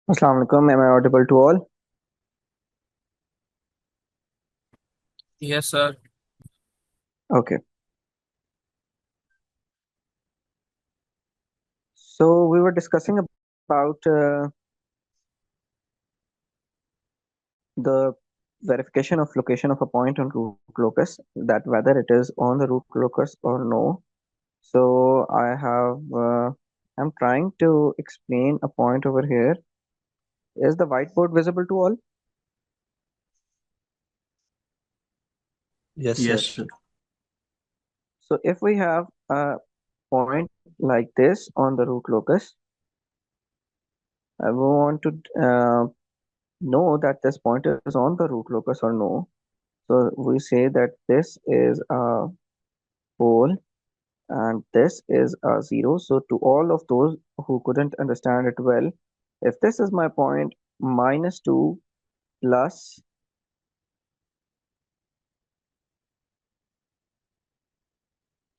Assalamu alaikum. Am I audible to all? Yes, sir. Okay. So we were discussing about the verification of location of a point on root locus, that whether it is on the root locus or no. So I'm trying to explain a point over here. Is the whiteboard visible to all? Yes, sir. Yes, sir. So if we have a point like this on the root locus, I want to know that this point is on the root locus or no. So we say that this is a pole and this is a zero. So to all of those who couldn't understand it well, if this is my point, -2 plus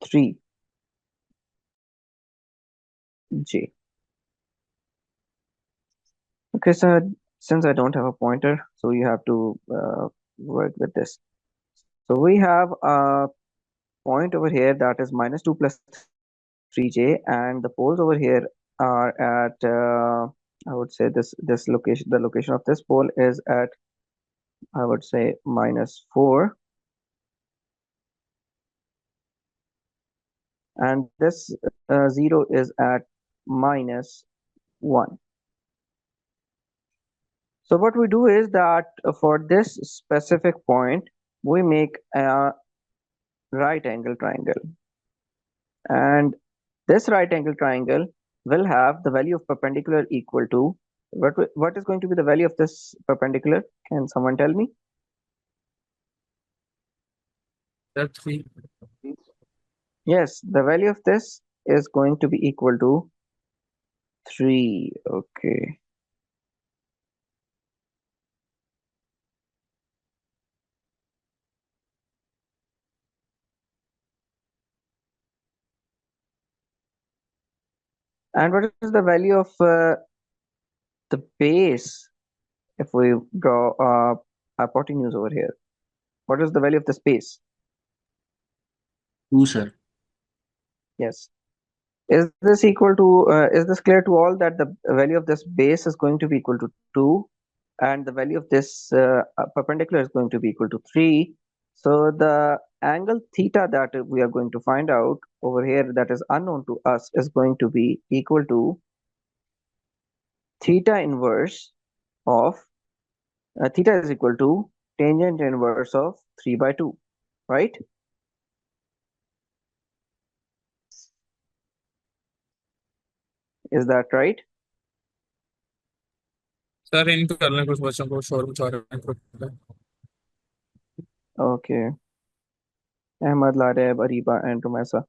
three j. Okay, so since I don't have a pointer, so you have to work with this. So we have a point over here that is -2 plus 3j, and the poles over here are at I would say this location. The location of this pole is at, I would say, -4, and this 0 is at -1. So what we do is that for this specific point, we make a right angle triangle, and this right angle triangle will have the value of perpendicular equal to what is going to be the value of this perpendicular? Can someone tell me? Sir, three. Yes, the value of this is going to be equal to 3. Okay. And what is the value of the base if we draw hypotenuse over here? What is the value of the space? 2, sir. Yes. Is this clear to all that the value of this base is going to be equal to 2 and the value of this perpendicular is going to be equal to 3? So the angle theta that we are going to find out over here that is unknown to us is going to be equal to theta inverse of theta is equal to tangent inverse of 3 by 2, right? Is that right? Sir इनको करना कुछ बच्चों को शोर मचा रहे हैं Okay. Ahmad, Lareb, Ariba, and Rumesa.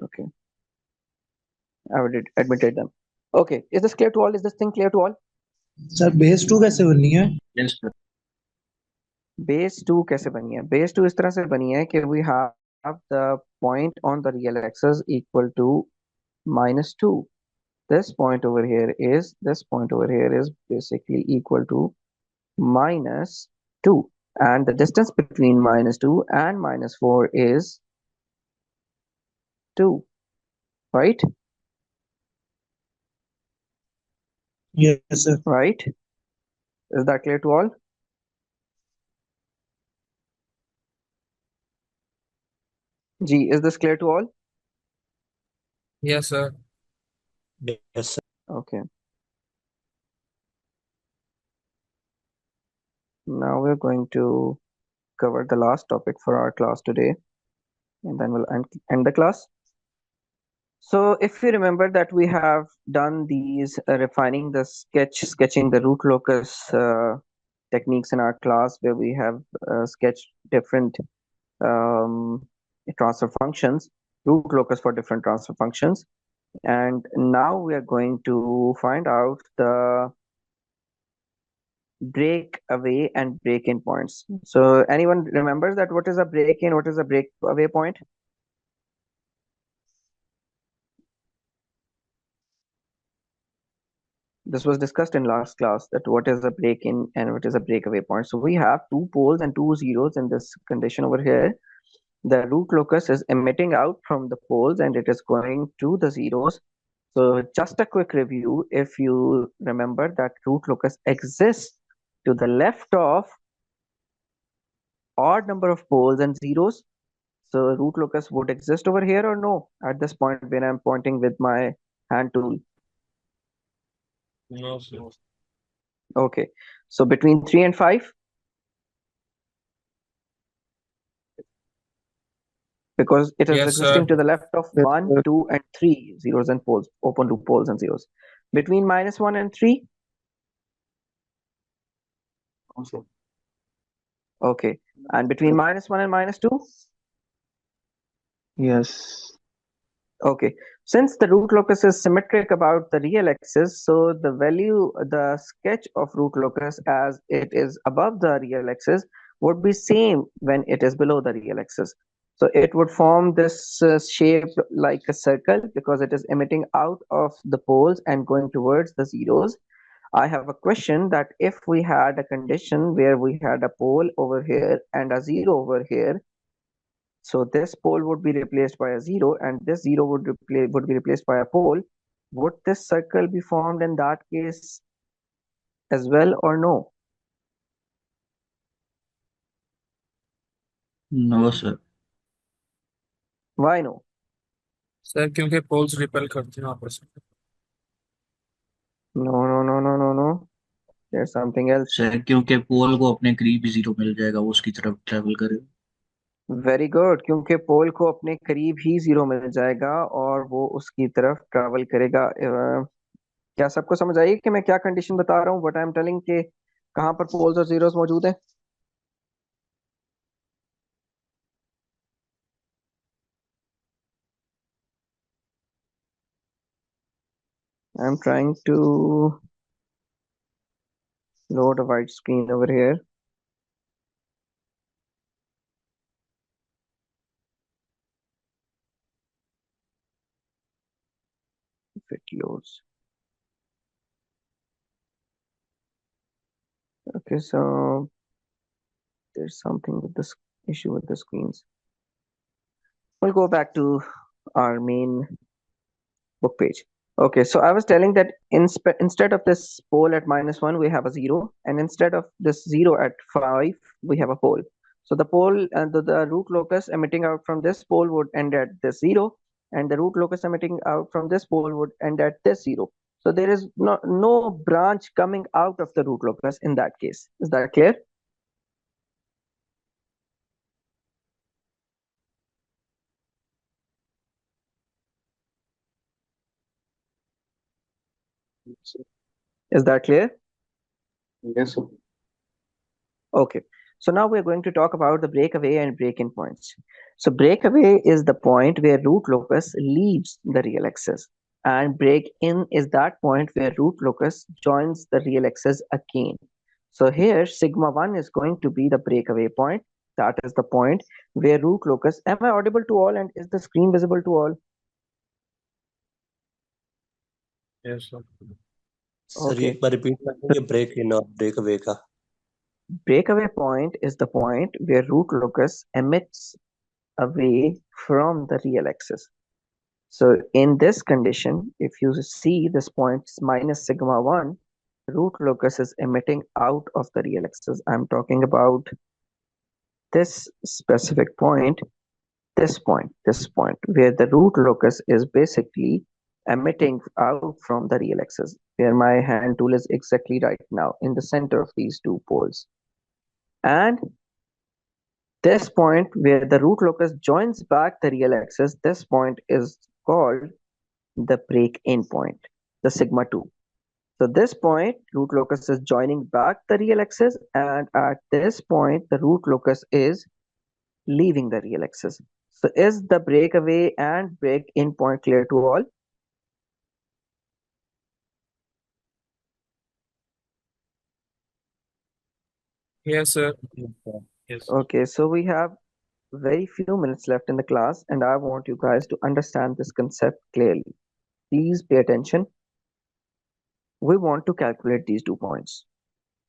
Okay. I would admitted them. Okay. Is this clear to all? Is this thing clear to all? Sir base two कैसे बननी है? Yes, sir. Base 2 कैसे बनी है? Base 2 इस तरह से बनी है कि we have the point on the real axis equal to -2. This point over here is basically equal to -2, and the distance between -2 and -4 is 2, right? Yes, sir. Right? Is that clear to all? G, is this clear to all? Yes, sir. Yes, sir. Okay. Now we're going to cover the last topic for our class today, and then we'll end the class. So if you remember that we have done these refining the sketching the root locus techniques in our class, where we have sketched different um, transfer functions, root locus for different transfer functions. And now we are going to find out the breakaway and break-in points. So anyone remembers that what is a break-in, what is a breakaway point? This was discussed in last class that what is a break-in and what is a breakaway point. So we have two poles and two zeros in this condition over here. The root locus is emitting out from the poles and it is going to the zeros. So just a quick review, if you remember that root locus exists to the left of odd number of poles and zeros. So root locus would exist over here or no at this point when I'm pointing with my hand tool. No, sir. Okay, so between 3 and 5, because it is Yes, existing sir. to the left of Yes, 1, sir. 2, and 3 zeros and poles, open loop poles and zeros. Between -1 and 3, Also. okay, and between -1 and -2, Yes. okay. Since the root locus is symmetric about the real axis, so the value, the sketch of root locus as it is above the real axis would be same when it is below the real axis. So it would form this shape like a circle because it is emitting out of the poles and going towards the zeros. I have a question that if we had a condition where we had a pole over here and a zero over here, so this pole would be replaced by a zero and this zero would be replaced by a pole. Would this circle be formed in that case as well or no? No, sir. Why no? Sir क्योंकि poles repel करते हैं आपस में. No. There's something else. Sir क्योंकि पोल को अपने करीब ही zero मिल जाएगा, वो उसकी तरफ ट्रेवल करे. वेरी गुड, क्योंकि पोल को अपने करीब ही जीरो मिल जाएगा और वो उसकी तरफ ट्रैवल करेगा. क्या सबको समझ आई कि मैं क्या कंडीशन बता रहा हूँ? व्हाट आई एम टेलिंग कि कहाँ पर पोल्स और जीरोस मौजूद हैं? I am trying to load a white screen over here. If it loads. Okay, so there's something with this issue with the screens. We'll go back to our main book page. Okay, so I was telling that instead of this pole at -1, we have a 0, and instead of this 0 at 5, we have a pole. So the pole and the root locus emitting out from this pole would end at this 0, and the root locus emitting out from this pole would end at this 0. So there is no branch coming out of the root locus in that case. Is that clear? Is that clear? Yes, sir. Okay, so now we're going to talk about the breakaway and break-in points. So breakaway is the point where root locus leaves the real axis, and break-in is that point where root locus joins the real axis again. So here sigma 1 is going to be the breakaway point. That is the point where root locus. Am I audible to all, and is the screen visible to all? Yes, sir. Sir Okay. एक बार repeat कर देंगे break in और break away का. Breakaway point is the point where root locus emits away from the real axis. So in this condition, if you see this point minus sigma 1, root locus is emitting out of the real axis. I'm talking about this specific point, this point, where the root locus is basically emitting out from the real axis, where my hand tool is exactly right now in the center of these two poles. And this point where the root locus joins back the real axis, this point is called the break-in point, the sigma 2. So this point, root locus is joining back the real axis, and at this point, the root locus is leaving the real axis. So is the breakaway and break-in point clear to all? Yes, sir. Yes. Okay, so we have very few minutes left in the class, and I want you guys to understand this concept clearly. Please pay attention. we want to calculate these 2 points.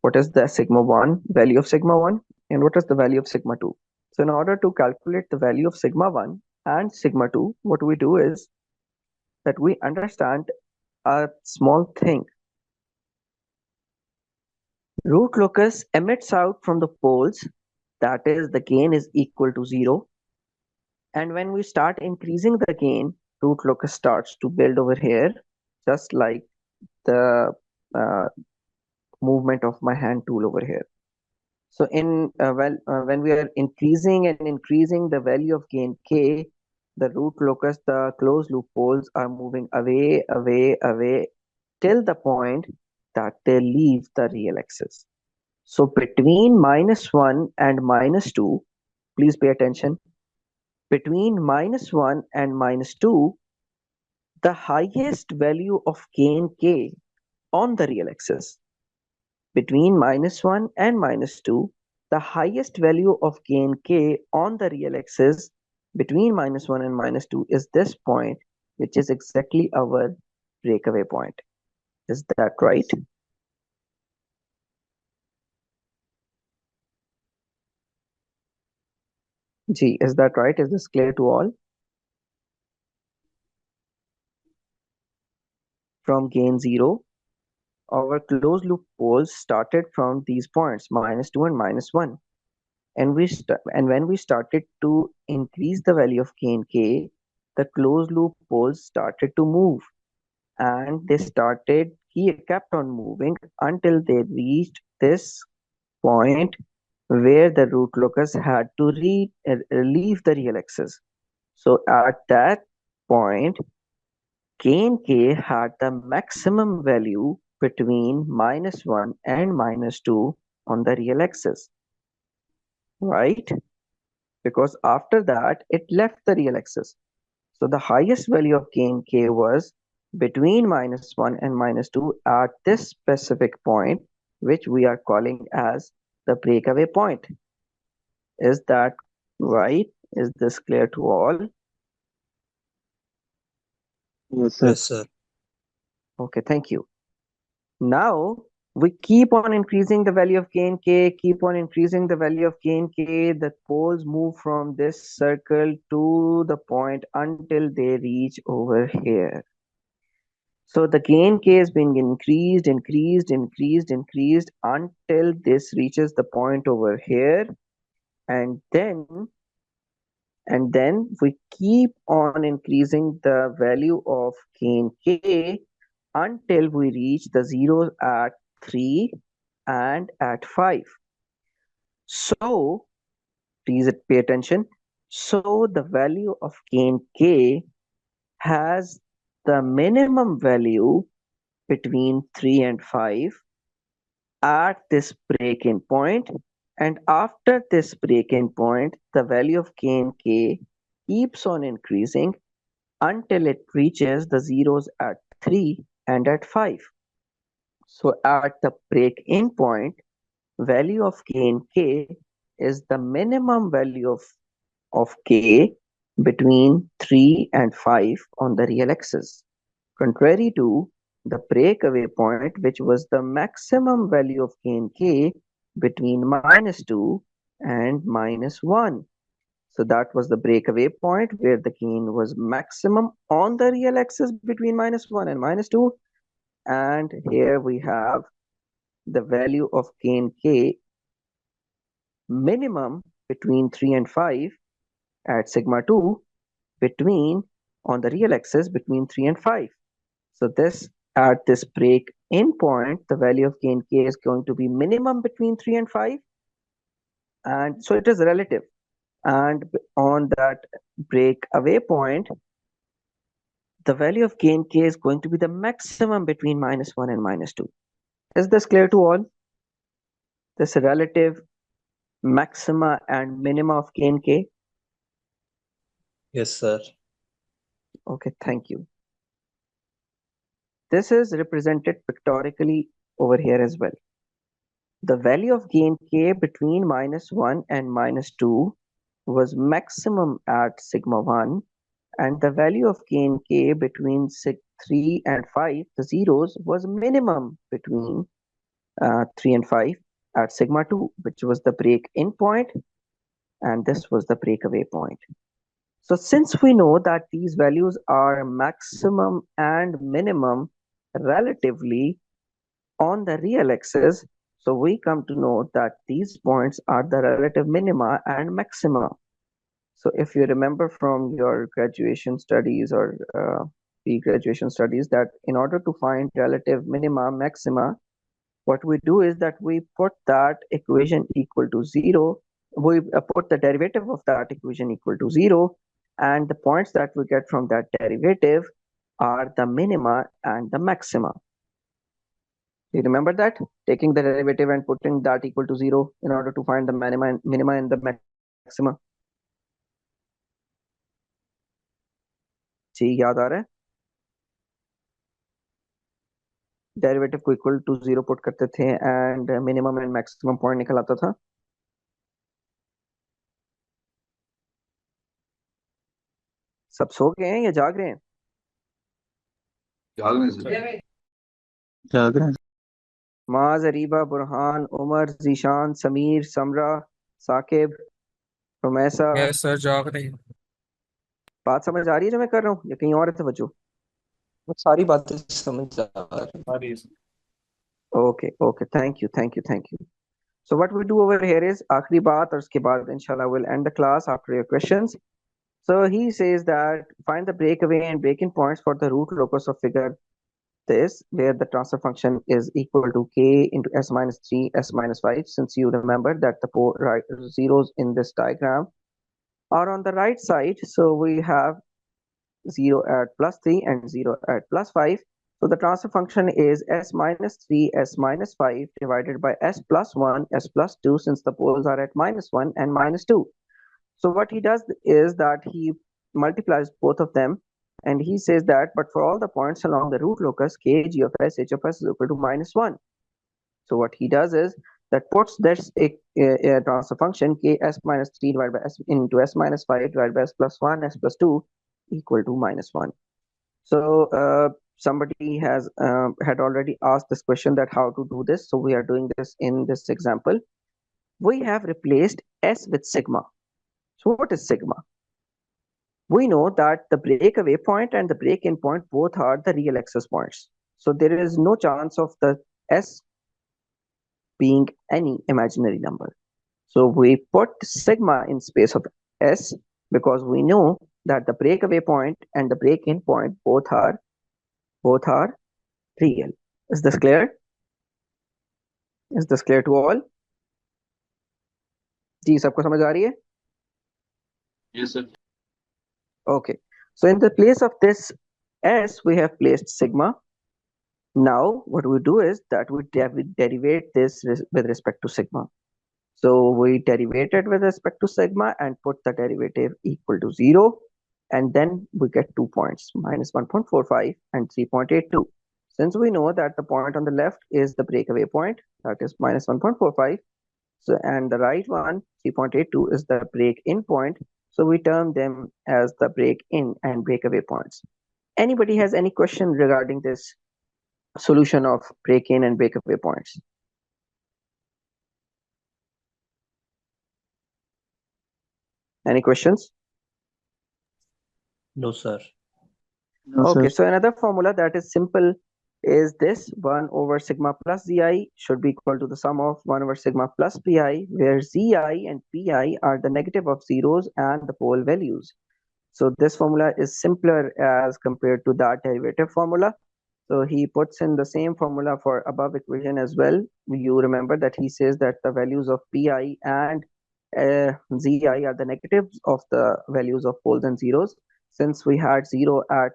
What is the sigma 1, value of sigma 1, and what is the value of sigma 2? So in order to calculate the value of sigma 1 and sigma 2, what we do is that we understand a small thing. Root locus emits out from the poles, that is, the gain is equal to 0. And when we start increasing the gain, root locus starts to build over here, just like the uh, movement of my hand tool over here. So when we are increasing and increasing the value of gain k, the root locus, the closed loop poles are moving away, away, away till the point that they leave the real axis. So between -1 and -2, please pay attention. Between -1 and -2, the highest value of gain k on the real axis. Between -1 and -2, the highest value of gain k on the real axis between -1 and -2 is this point, which is exactly our breakaway point. Is that right? Gee, is that right? Is this clear to all? From gain 0, our closed loop poles started from these points, -2 and -1. And when we started to increase the value of gain k, the closed loop poles started to move, and they kept on moving until they reached this point where the root locus had to leave the real axis. So at that point, gain k had the maximum value between -1 and -2 on the real axis, right? Because after that, it left the real axis. So the highest value of gain k was between -1 and -2 at this specific point, which we are calling as the breakaway point. Is that right? Is this clear to all? Yes, sir. Yes, sir. Okay, thank you. Now we keep on increasing the value of gain k, keep on increasing the value of gain k. The poles move from this circle to the point until they reach over here. So the gain k is being increased, increased, increased, increased until this reaches the point over here, and then we keep on increasing the value of gain k until we reach the zeros at 3 and at 5. So please pay attention. So the value of gain k has the minimum value between 3 and 5 at this break-in point, and after this break-in point, the value of gain k keeps on increasing until it reaches the zeros at 3 and at 5. So at the break-in point, value of gain k is the minimum value of k between 3 and 5 on the real axis, contrary to the breakaway point, which was the maximum value of gain k between -2 and -1. So that was the breakaway point where the gain was maximum on the real axis between -1 and -2. And here we have the value of gain k minimum between 3 and 5 at sigma 2 between on the real axis between 3 and 5. So this at this break in point, the value of gain k is going to be minimum between 3 and 5, and so it is relative. And on that break away point, the value of gain k is going to be the maximum between -1 and -2. Is this clear to all? This relative maxima and minima of gain k? Yes, sir. Okay, thank you. This is represented pictorially over here as well. The value of gain k between -1 and -2 was maximum at sigma 1, and the value of gain k between 3 and 5, the zeros, was minimum between 3 and 5 at sigma 2, which was the break-in point, and this was the breakaway point. So since we know that these values are maximum and minimum relatively on the real axis, so we come to know that these points are the relative minima and maxima. So if you remember from your graduation studies or pre-graduation studies, that in order to find relative minima, maxima, what we do is that we put that equation equal to 0. We put the derivative of that equation equal to 0, and the points that we get from that derivative are the minima and the maxima. Do you remember that? Taking the derivative and putting that equal to 0 in order to find the minima and the maxima. जी याद आ रहा है? Derivative को equal to 0 put करते थे and minimum and maximum point निकल आता था. सब सो गए हैं या जाग रहे हैं? जाग रहे हैं. माज, अरीबा, बुरहान, उमर, जीशान, समीर, समरा, साकिब, रुमैसा. यस सर, जाग रही हूँ। बात समझ आ रही है जो मैं कर रहा हूँ या कहीं और है तवज्जो? सारी बातें समझ आ रही हैं। Okay okay, thank you. So what we do over here is आखिरी बात और उसके बाद inshallah we'll end the class after your questions. So he says that find the breakaway and break-in points for the root locus of figure this, where the transfer function is equal to k into s minus 3, s minus 5. Since you remember that the zeros in this diagram are on the right side, so we have 0 at plus 3 and 0 at plus 5. So the transfer function is s minus 3, s minus 5 divided by s plus 1, s plus 2, since the poles are at minus 1 and minus 2. So what he does is that he multiplies both of them, and he says that, but for all the points along the root locus, k, g of s, h of s is equal to minus 1. So what he does is that puts this transfer function k s minus 3 divided by s into s minus 5 divided by s plus 1, s plus 2 equal to minus 1. So somebody has had already asked this question that how to do this. So we are doing this in this example. We have replaced s with sigma. So what is sigma? We know that the breakaway point and the break-in point both are the real axis points. So there is no chance of the s being any imaginary number. So we put sigma in space of s because we know that the breakaway point and the break-in point both are real. Is this clear? Is this clear to all? जी सबको समझ आ रही है? Yes, sir. Okay. So in the place of this s, we have placed sigma. Now what we do is that we derivate this with respect to sigma. So we derivate it with respect to sigma and put the derivative equal to 0. And then we get 2 points, minus 1.45 and 3.82. Since we know that the point on the left is the breakaway point, that is minus 1.45. So, and the right one, 3.82, is the break-in point. So we term them as the break-in and breakaway points. Anybody has any question regarding this solution of break-in and breakaway points? Any questions? No, sir. No, Okay, sir. so another formula that is simple is this: 1 over sigma plus zi should be equal to the sum of 1 over sigma plus pi, where zi and pi are the negative of zeros and the pole values. So this formula is simpler as compared to that derivative formula. So he puts in the same formula for above equation as well. You remember that he says that the values of pi and zi are the negatives of the values of poles and zeros. Since we had 0 at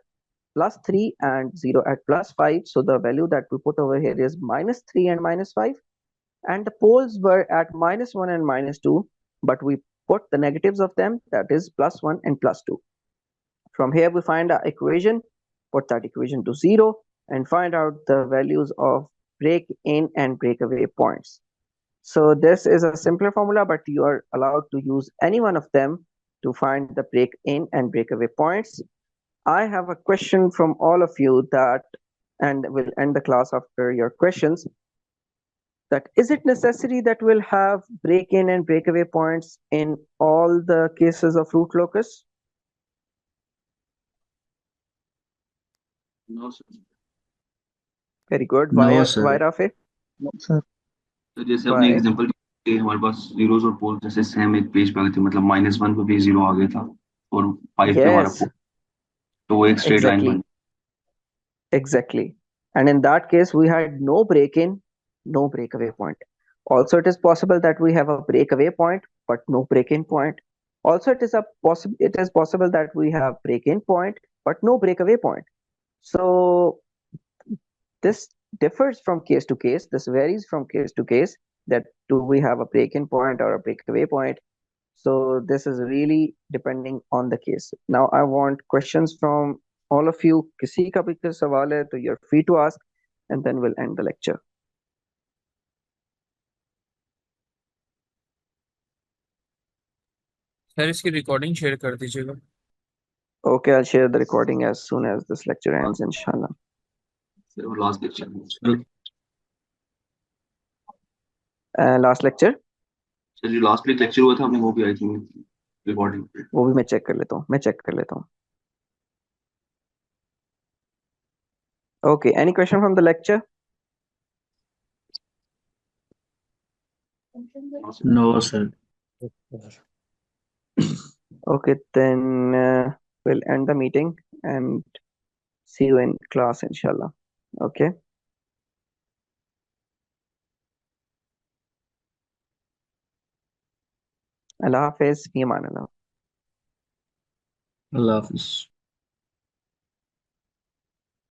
plus 3 and 0 at plus 5, so the value that we put over here is minus 3 and minus 5, and the poles were at minus 1 and minus 2, but we put the negatives of them, that is plus 1 and plus 2. From here we find our equation, put that equation to 0, and find out the values of break-in and breakaway points. So this is a simpler formula, but you are allowed to use any one of them to find the break-in and breakaway points. I have a question from all of you that, and we'll end the class after your questions. That is it necessary that we'll have break-in and breakaway points in all the cases of root locus? No, sir. Very good. No, Why, sir. Rafi? No, sir. तो जैसे अपने Why? Example के हमारे पास zeros और poles जैसे same एक page पे आ गए थे, मतलब -1 पे भी जीरो आ गया था और 5 पे हमारा Yes, पोल, तो वो एक स्ट्रेट लाइन बन exactly. And in that case, we had no break-in, no breakaway point. Also, it is possible that we have a breakaway point, but no break-in point. Also, it is possible that we have break-in point, but no breakaway point. So this differs from case to case. This varies from case to case. That do we have a break-in point or a breakaway point? So this is really depending on the case. Now I want questions from all of you. किसी का भी कोई सवाल है तो you're free to ask, and then we'll end the lecture. Sir इसकी recording share कर दीजिएगा। Okay, I'll share the recording as soon as this lecture ends, inshallah. फिर वो लास्ट लेक्चर में। सर Last lecture सर जो last week lecture हुआ था हमने वो भी आई थिंक रिकॉर्डिंग। वो भी मैं चेक कर लेता हूँ। Okay, any question from the lecture? No, sir. Okay, then we'll end the meeting and see you in class, inshallah. Okay. Allah Hafiz, fi aman Allah. Allah Hafiz.